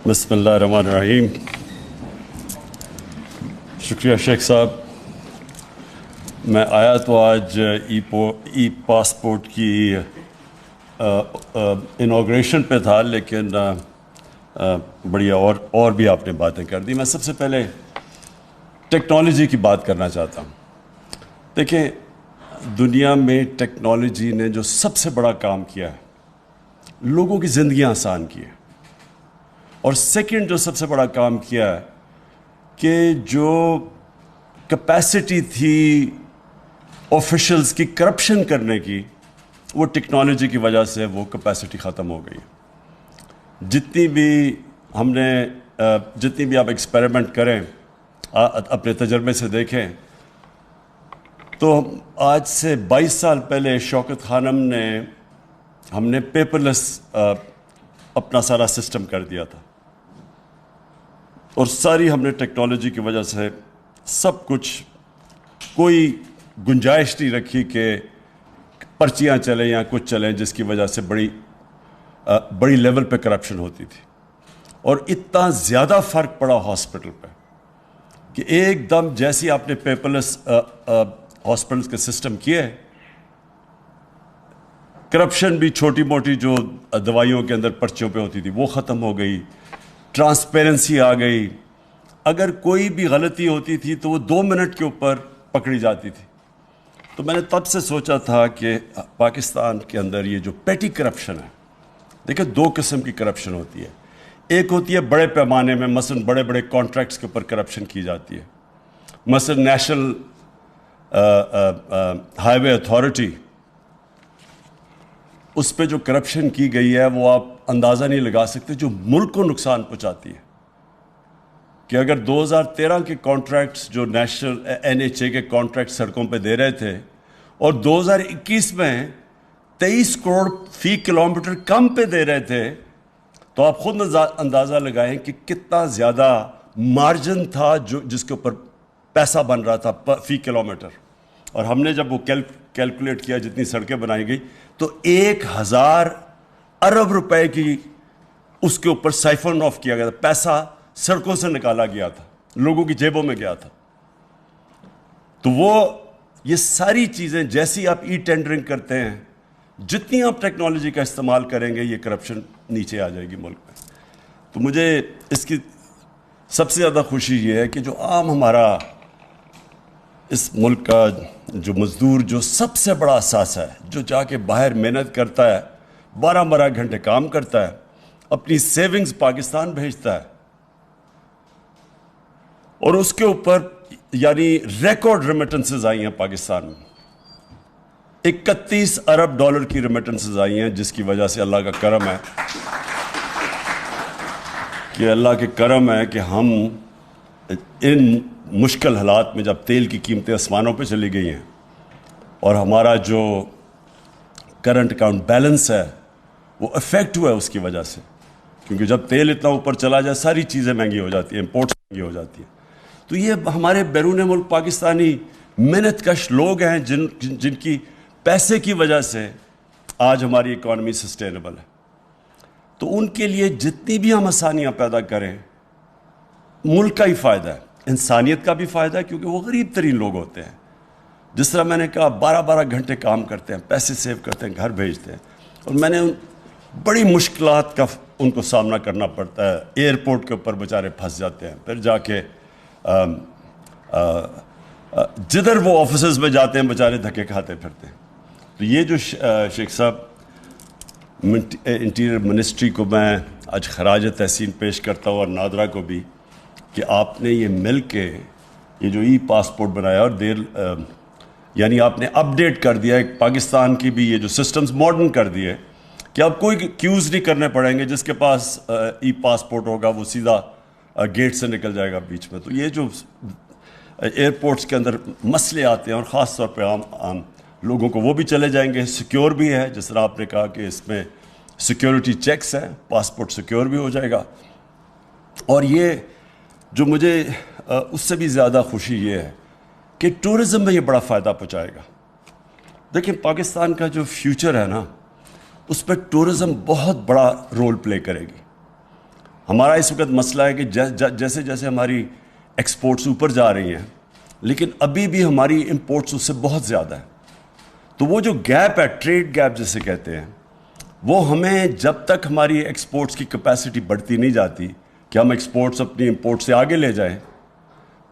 بسم اللہ الرحمن الرحیم. شکریہ شیخ صاحب. میں آیا تو آج ای پاسپورٹ کی انوگریشن پہ تھا، لیکن بڑی اور بھی آپ نے باتیں کر دی. میں سب سے پہلے ٹیکنالوجی کی بات کرنا چاہتا ہوں. دیکھیں، دنیا میں ٹیکنالوجی نے جو سب سے بڑا کام کیا ہے، لوگوں کی زندگیاں آسان کی ہے. اور سیکنڈ جو سب سے بڑا کام کیا ہے کہ جو کیپیسٹی تھی آفیشلز کی کرپشن کرنے کی، وہ ٹیکنالوجی کی وجہ سے وہ کیپیسٹی ختم ہو گئی. جتنی بھی آپ ایکسپیریمنٹ کریں، اپنے تجربے سے دیکھیں، تو آج سے 22 سال پہلے شوکت خانم نے ہم نے پیپر لیس اپنا سارا سسٹم کر دیا تھا، اور ساری ہم نے ٹیکنالوجی کی وجہ سے سب کچھ، کوئی گنجائش نہیں رکھی کہ پرچیاں چلیں یا کچھ چلیں، جس کی وجہ سے بڑی لیول پہ کرپشن ہوتی تھی. اور اتنا زیادہ فرق پڑا ہاسپٹل پہ کہ ایک دم جیسی آپ نے پیپر لیس ہاسپٹلس کے سسٹم کیے، کرپشن بھی چھوٹی موٹی جو دوائیوں کے اندر پرچیوں پہ ہوتی تھی وہ ختم ہو گئی. ٹرانسپیرنسی آ گئی. اگر کوئی بھی غلطی ہوتی تھی تو وہ 2 منٹ کے اوپر پکڑی جاتی تھی. تو میں نے تب سے سوچا تھا کہ پاکستان کے اندر یہ جو پیٹی کرپشن ہے، دیکھیں 2 قسم کی کرپشن ہوتی ہے. ایک ہوتی ہے بڑے پیمانے میں، مثلا بڑے بڑے کانٹریکٹس کے اوپر کرپشن کی جاتی ہے. مثلا نیشنل ہائی وے اتھارٹی، اس پہ جو کرپشن کی گئی ہے وہ آپ اندازہ نہیں لگا سکتے، جو ملک کو نقصان پہنچاتی ہے. کہ اگر 2013 کے کانٹریکٹس جو نیشنل NHA کے کانٹریکٹ سڑکوں پہ دے رہے تھے، اور 2021 میں 23 کروڑ فی کلومیٹر کم پہ دے رہے تھے، تو آپ خود اندازہ لگائیں کہ کتنا زیادہ مارجن تھا جس کے اوپر پیسہ بن رہا تھا فی کلومیٹر. اور ہم نے جب وہ کیلکولیٹ کیا جتنی سڑکیں بنائی گئی، تو 1000 ارب روپے کی اس کے اوپر سائفن آف کیا گیا تھا. پیسہ سڑکوں سے نکالا گیا تھا، لوگوں کی جیبوں میں گیا تھا. تو یہ ساری چیزیں، جیسی آپ ای ٹینڈرنگ کرتے ہیں، جتنی آپ ٹیکنالوجی کا استعمال کریں گے، یہ کرپشن نیچے آ جائے گی ملک میں. تو مجھے اس کی سب سے زیادہ خوشی یہ ہے کہ جو عام ہمارا اس ملک کا جو مزدور، جو سب سے بڑا اثاثہ ہے، جو جا کے باہر محنت کرتا ہے، 12 گھنٹے کام کرتا ہے، اپنی سیونگز پاکستان بھیجتا ہے، اور اس کے اوپر یعنی ریکارڈ ریمیٹنسز آئی ہیں پاکستان میں. 31 ارب ڈالر کی ریمیٹنسز آئی ہیں، جس کی وجہ سے اللہ کا کرم ہے کہ ہم ان مشکل حالات میں، جب تیل کی قیمتیں آسمانوں پہ چلی گئی ہیں، اور ہمارا جو کرنٹ اکاؤنٹ بیلنس ہے وہ افیکٹ ہوا ہے اس کی وجہ سے. کیونکہ جب تیل اتنا اوپر چلا جائے، ساری چیزیں مہنگی ہو جاتی ہیں، امپورٹس مہنگی ہو جاتی ہیں. تو یہ ہمارے بیرون ملک پاکستانی محنت کش لوگ ہیں جن کی پیسے کی وجہ سے آج ہماری اکانومی سسٹینیبل ہے. تو ان کے لیے جتنی بھی ہم آسانیاں پیدا کریں، ملک کا ہی فائدہ ہے، انسانیت کا بھی فائدہ ہے. کیونکہ وہ غریب ترین لوگ ہوتے ہیں. جس طرح میں نے کہا، 12 گھنٹے کام کرتے ہیں، پیسے سیو کرتے ہیں، گھر بھیجتے ہیں. اور میں نے بڑی مشکلات کا ان کو سامنا کرنا پڑتا ہے. ایئرپورٹ کے اوپر بیچارے پھنس جاتے ہیں، پھر جا کے جدھر وہ آفیسز میں جاتے ہیں بیچارے دھکے کھاتے پھرتے ہیں. تو یہ جو شیخ صاحب، انٹیریئر منسٹری کو میں آج خراج تحسین پیش کرتا ہوں، اور نادرا کو بھی، کہ آپ نے یہ مل کے یہ جو ای پاسپورٹ بنایا، اور یعنی آپ نے اپڈیٹ کر دیا ہے پاکستان کی بھی، یہ جو سسٹمز ماڈرن کر دیے کہ اب کوئی کیوز نہیں کرنے پڑیں گے. جس کے پاس ای پاسپورٹ ہوگا وہ سیدھا گیٹ سے نکل جائے گا بیچ میں. تو یہ جو ایئرپورٹس کے اندر مسئلے آتے ہیں، اور خاص طور پہ عام لوگوں کو، وہ بھی چلے جائیں گے. سیکیور بھی ہے، جس طرح آپ نے کہا کہ اس میں سیکیورٹی چیکس ہیں، پاسپورٹ سیکیور بھی ہو جائے گا. اور یہ جو مجھے اس سے بھی زیادہ خوشی یہ ہے کہ ٹورزم میں یہ بڑا فائدہ پہنچائے گا. دیکھیں، پاکستان کا جو فیوچر ہے نا، اس پہ ٹورزم بہت بڑا رول پلے کرے گی. ہمارا اس وقت مسئلہ ہے کہ جیسے جیسے ہماری ایکسپورٹس اوپر جا رہی ہیں لیکن ابھی بھی ہماری امپورٹس اس سے بہت زیادہ ہے. تو وہ جو گیپ ہے، ٹریڈ گیپ جسے کہتے ہیں، وہ ہمیں جب تک ہماری ایکسپورٹس کی کیپیسٹی بڑھتی نہیں جاتی کہ ہم ایکسپورٹس اپنی امپورٹ سے آگے لے جائیں،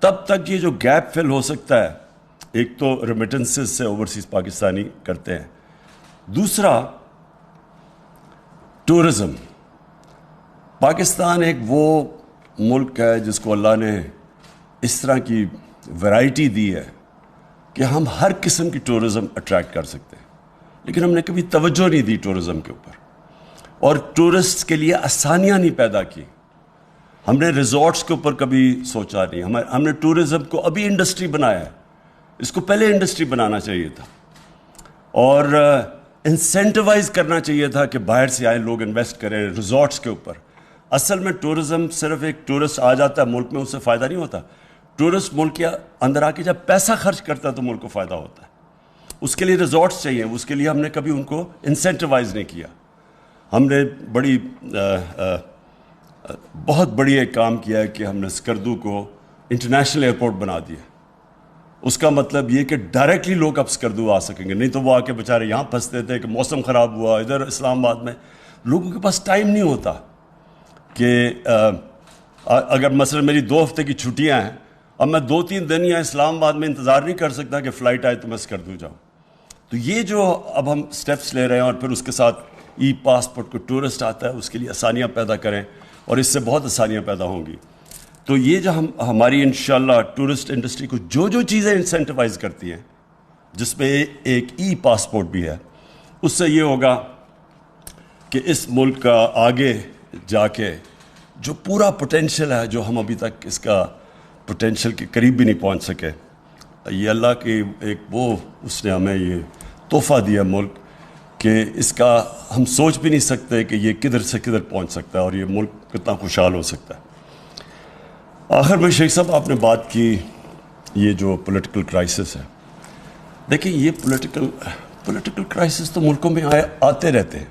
تب تک یہ جو گیپ فل ہو سکتا ہے. ایک تو ریمیٹنسز سے اوورسیز پاکستانی کرتے ہیں، دوسرا ٹورزم. پاکستان ایک وہ ملک ہے جس کو اللہ نے اس طرح کی ویرائٹی دی ہے کہ ہم ہر قسم کی ٹورزم اٹریکٹ کر سکتے ہیں، لیکن ہم نے کبھی توجہ نہیں دی ٹورزم کے اوپر، اور ٹورسٹ کے لیے آسانیاں نہیں پیدا کی. ہم نے ریزورٹس کے اوپر کبھی سوچا نہیں. ہم نے ٹورزم کو ابھی انڈسٹری بنایا ہے، اس کو پہلے انڈسٹری بنانا چاہیے تھا، اور انسینٹیوائز کرنا چاہیے تھا کہ باہر سے آئے لوگ انویسٹ کریں ریزورٹس کے اوپر. اصل میں ٹورزم صرف ایک ٹورسٹ آ جاتا ہے ملک میں، اس سے فائدہ نہیں ہوتا. ٹورسٹ ملک کے اندر آ کے جب پیسہ خرچ کرتا ہے تو ملک کو فائدہ ہوتا ہے. اس کے لیے ریزورٹس چاہیے، اس کے لیے ہم نے کبھی ان کو انسینٹیوائز نہیں کیا. ہم نے بہت بڑی ایک کام کیا ہے کہ ہم نے اسکردو کو انٹرنیشنل ایئرپورٹ بنا دیا. اس کا مطلب یہ کہ ڈائریکٹلی لوگ اب اسکردو آ سکیں گے، نہیں تو وہ آ کے بیچارے یہاں پھنستے تھے کہ موسم خراب ہوا. ادھر اسلام آباد میں لوگوں کے پاس ٹائم نہیں ہوتا کہ اگر مثلا میری 2 ہفتے کی چھٹیاں ہیں، اب میں 2-3 دن یا اسلام آباد میں انتظار نہیں کر سکتا کہ فلائٹ آئے تو میں اسکردو جاؤں. تو یہ جو اب ہم سٹیپس لے رہے ہیں، اور پھر اس کے ساتھ ای پاسپورٹ کو ٹورسٹ آتا ہے اس کے لیے آسانیاں پیدا کریں، اور اس سے بہت آسانیاں پیدا ہوں گی. تو یہ جو ہماری انشاءاللہ ٹورسٹ انڈسٹری کو جو چیزیں انسینٹیوائز کرتی ہیں، جس میں ایک ای پاسپورٹ بھی ہے، اس سے یہ ہوگا کہ اس ملک کا آگے جا کے جو پورا پوٹینشیل ہے، جو ہم ابھی تک اس کا پوٹینشیل کے قریب بھی نہیں پہنچ سکے، یہ اللہ کی ایک اس نے ہمیں یہ تحفہ دیا ملک کہ اس کا ہم سوچ بھی نہیں سکتے کہ یہ کدھر سے کدھر پہنچ سکتا ہے اور یہ ملک کتنا خوشحال ہو سکتا ہے. آخر میں شیخ صاحب آپ نے بات کی یہ جو پولیٹیکل کرائسس ہے، دیکھیں یہ پولیٹیکل کرائسس تو ملکوں میں آتے رہتے ہیں،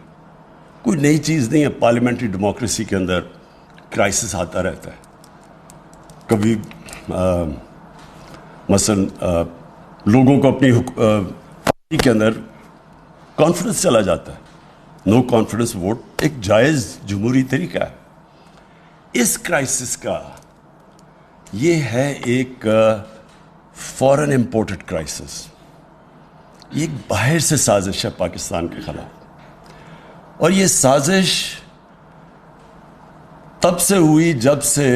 کوئی نئی چیز نہیں ہے. پارلیمنٹری ڈیموکریسی کے اندر کرائسس آتا رہتا ہے. کبھی مثلا لوگوں کو اپنی پارٹی کے اندر کانفیڈنس چلا جاتا ہے. نو کانفیڈنس ووٹ ایک جائز جمہوری طریقہ ہے. اس کرائسس کا یہ ہے ایک فورن امپورٹڈ کرائسس. یہ ایک باہر سے سازش ہے پاکستان کے خلاف، اور یہ سازش تب سے ہوئی جب سے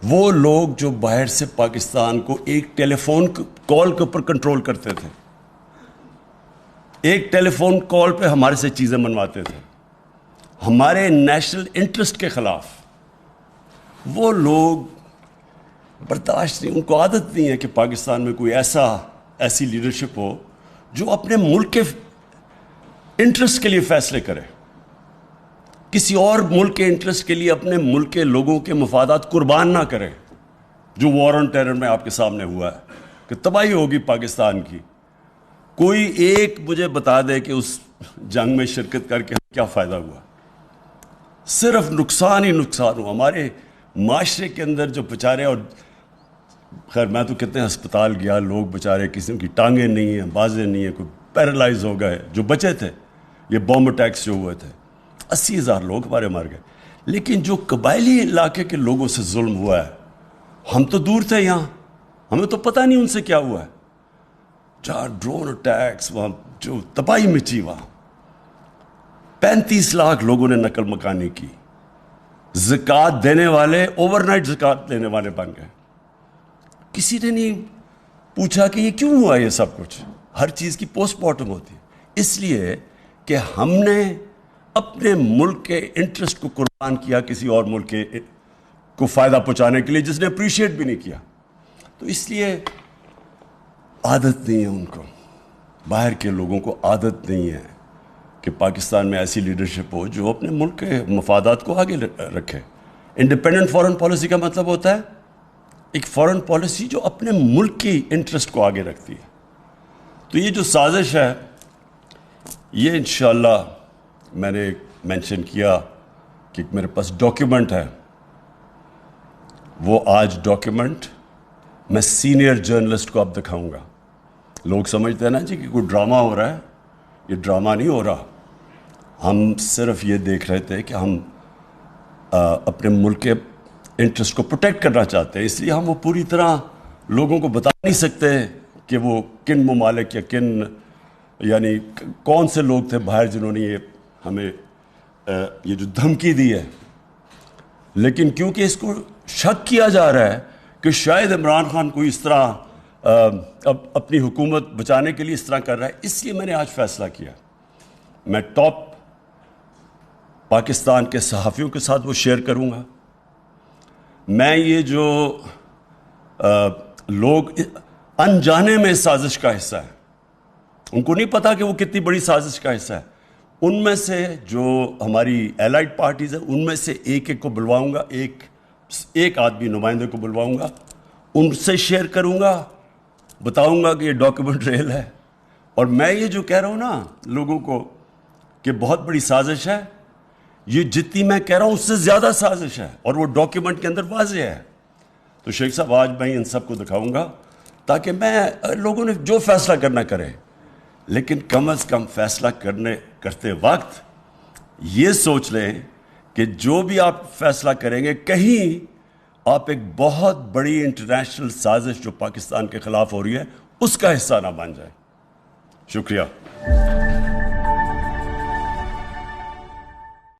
وہ لوگ جو باہر سے پاکستان کو ایک ٹیلی فون کال کے اوپر کنٹرول کرتے تھے، ایک ٹیلی فون کال پہ ہمارے سے چیزیں منواتے تھے ہمارے نیشنل انٹرسٹ کے خلاف، وہ لوگ برداشت نہیں، ان کو عادت نہیں ہے کہ پاکستان میں کوئی ایسی لیڈرشپ ہو جو اپنے ملک کے انٹرسٹ کے لیے فیصلے کرے، کسی اور ملک کے انٹرسٹ کے لیے اپنے ملک کے لوگوں کے مفادات قربان نہ کرے. جو وار آن ٹیرر میں آپ کے سامنے ہوا ہے کہ تباہی ہوگی پاکستان کی، کوئی ایک مجھے بتا دے کہ اس جنگ میں شرکت کر کے کیا فائدہ ہوا؟ صرف نقصان ہی نقصان ہوا ہمارے معاشرے کے اندر. جو بیچارے، اور خیر میں تو کتنے ہسپتال گیا، لوگ بیچارے کسی کی ٹانگیں نہیں ہیں، بازیں نہیں ہیں، کوئی پیرالائز ہو گئے جو بچے تھے. یہ بومب اٹیکس جو ہوئے تھے 80,000 لوگ ہمارے مر گئے. لیکن جو قبائلی علاقے کے لوگوں سے ظلم ہوا ہے، ہم تو دور تھے یہاں، ہمیں تو پتہ نہیں ان سے کیا ہوا ہے. جہاں ڈرون اٹیکس، وہاں جو تباہی مچی، وہاں 35 لاکھ لوگوں نے نقل مکانی کی. زکوٰۃ دینے والے اوور نائٹ زکوٰۃ دینے والے بن گئے. کسی نے نہیں پوچھا کہ یہ کیوں ہوا. یہ سب کچھ ہر چیز کی پوسٹ مارٹم ہوتی ہے، اس لیے کہ ہم نے اپنے ملک کے انٹرسٹ کو قربان کیا کسی اور ملک کے کو فائدہ پہنچانے کے لیے، جس نے اپریشیٹ بھی نہیں کیا. تو اس لیے عادت نہیں ہے ان کو، باہر کے لوگوں کو عادت نہیں ہے کہ پاکستان میں ایسی لیڈرشپ ہو جو اپنے ملک کے مفادات کو آگے رکھے. انڈیپینڈنٹ فارن پالیسی کا مطلب ہوتا ہے ایک فارن پالیسی جو اپنے ملک کی انٹرسٹ کو آگے رکھتی ہے. تو یہ جو سازش ہے، یہ انشاءاللہ میں نے مینشن کیا کہ میرے پاس ڈاکیومنٹ ہے، وہ آج ڈاکیومنٹ میں سینئر جرنلسٹ کو اب دکھاؤں گا۔ لوگ سمجھتے ہیں نا جی کہ کوئی ڈرامہ ہو رہا ہے، یہ ڈرامہ نہیں ہو رہا، ہم صرف یہ دیکھ رہے تھے کہ ہم اپنے ملک کے انٹرسٹ کو پروٹیکٹ کرنا چاہتے ہیں، اس لیے ہم وہ پوری طرح لوگوں کو بتا نہیں سکتے کہ وہ کن ممالک یا کن یعنی کون سے لوگ تھے باہر جنہوں نے یہ ہمیں یہ جو دھمکی دی ہے۔ لیکن کیونکہ اس کو شک کیا جا رہا ہے کہ شاید عمران خان کوئی اس طرح اپنی حکومت بچانے کے لیے اس طرح کر رہا ہے، اس لیے میں نے آج فیصلہ کیا میں ٹاپ پاکستان کے صحافیوں کے ساتھ وہ شیئر کروں گا۔ میں یہ جو لوگ انجانے میں اس سازش کا حصہ ہیں، ان کو نہیں پتا کہ وہ کتنی بڑی سازش کا حصہ ہے، ان میں سے جو ہماری ایلائڈ پارٹیز ہیں ان میں سے ایک ایک کو بلواؤں گا، ایک آدمی نمائندے کو بلواؤں گا، ان سے شیئر کروں گا، بتاؤں گا کہ یہ ڈاکیومنٹ ریل ہے۔ اور میں یہ جو کہہ رہا ہوں نا لوگوں کو کہ بہت بڑی سازش ہے، یہ جتنی میں کہہ رہا ہوں اس سے زیادہ سازش ہے، اور وہ ڈاکیومنٹ کے اندر واضح ہے۔ تو شیخ صاحب آج میں ان سب کو دکھاؤں گا تاکہ لوگوں نے جو فیصلہ کرنا کرے، لیکن کم از کم فیصلہ کرتے وقت یہ سوچ لیں کہ جو بھی آپ فیصلہ کریں گے کہیں آپ ایک بہت بڑی انٹرنیشنل سازش جو پاکستان کے خلاف ہو رہی ہے اس کا حصہ نہ بن جائیں۔ شکریہ۔